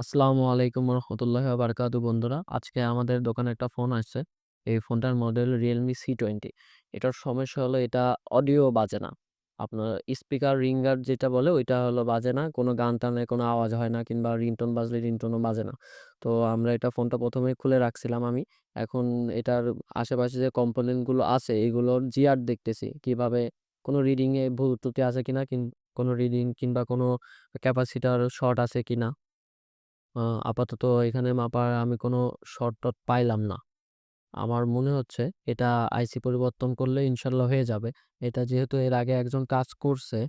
আসসালামু আলাইকুম রহমতুল্লাহি ওয়া বারাকাতুহু বন্ধুরা। আজকে আমাদের দোকানে একটা ফোন আসছে। এই ফোনটার মডেল Realme C20। এটার সমস্যা হলো এটা অডিও বাজে না। আপনার স্পিকার রিঙ্গার যেটা বলে ওইটা হলো বাজে না। কোনো গান টানের কোনো আওয়াজ হয় না কিংবা রিংটোন বাজলে রিংটোনও বাজে না। তো আমরা এটা ফোনটা ১ম এই খুলে রাখছিলাম আমি। এখন এটার আশেপাশে যে কম্পোনেন্ট গুলো আছে এগুলোর জিআর দেখতেছি। কিভাবে কোনো রিডিং এ ভুল ত্রুটি আছে কিনা কোনো রিডিং কিংবা কোনো ক্যাপাসিটর শর্ট আছে কিনা। আ আপাতত এখানে মাপার আমি কোনো শর্ট-টট পাইলাম না। আমার মনে হচ্ছে এটা আইসি পরিবর্তন করলে ইনশাআল্লাহ হয়ে যাবে। এটা যেহেতু এর আগে একজন কাজ করছে।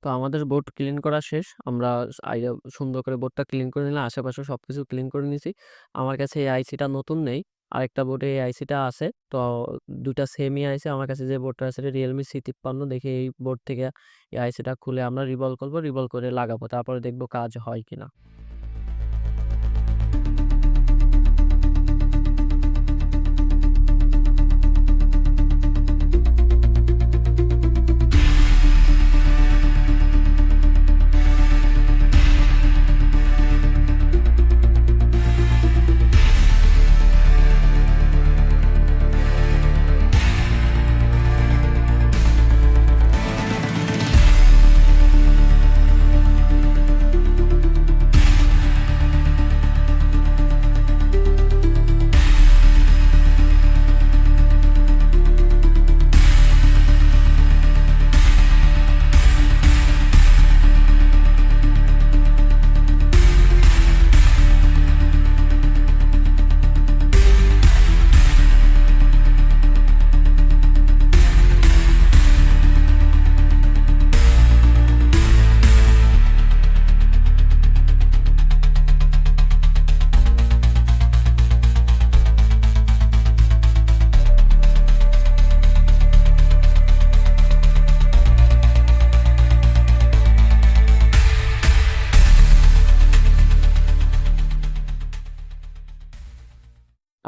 তো আমাদের বোর্ড ক্লিন করা শেষ। আমরা সুন্দর করে বোর্ডটা ক্লিন করে নিলাম। আশেপাশে সবকিছু ক্লিন করে নিছি। আমার কাছে এই আইসিটা নতুন নেই। আরেকটা বোর্ডে এই আইসিটা আছে। তো ২ টা সেমই আইসি। আমার কাছে যে বোর্ডটা আছে এটা Realme C53। দেখি এই বোর্ড থেকে এই আইসিটা খুলে আমরা রিভলভ করব। রিভলভ করে লাগাবো। তারপরে দেখব কাজ হয় কিনা।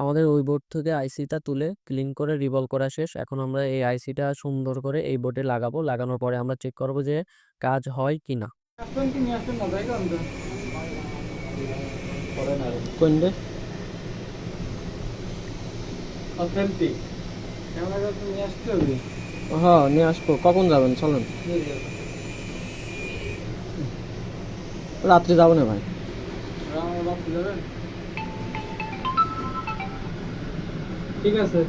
আমাদের ওই বোর্ড থেকে আইসিটা তুলে ক্লিন করে রিভলভ করা শেষ। এখন আমরা এই আইসিটা সুন্দর করে এই বোর্ডে লাগাবো। লাগানোর পরে আমরা চেক করব যে কাজ হয় কিনা। কোনটা? হ্যাঁ, নিয়ে আসবো। কখন যাবেন চলেন? রাত্রে যাবো না ভাই। ঠিক আছে।